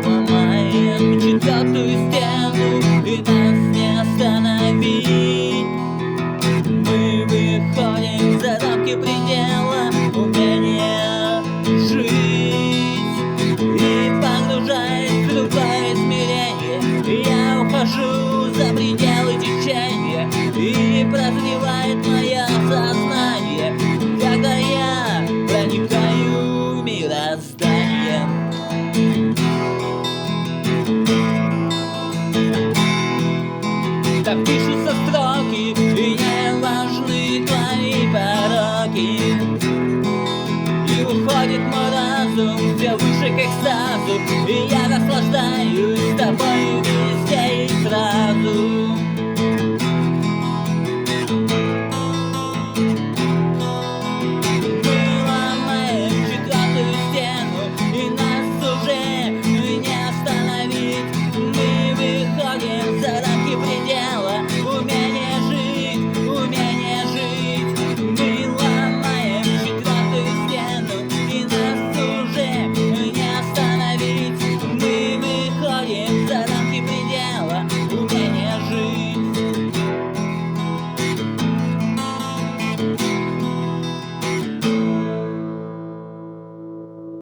Ломаем четвертую стену, и нас не остановить. Мы выходим за рамки предела умения жить. И погружаясь в другое измерение, я ухожу за пределы течения, и прозревает мое сознание, когда я проникаю в мироздание. Так пишутся строки, и не важны твои пороки. И уходит мой разум все выше к экстазу, и я наслаждаюсь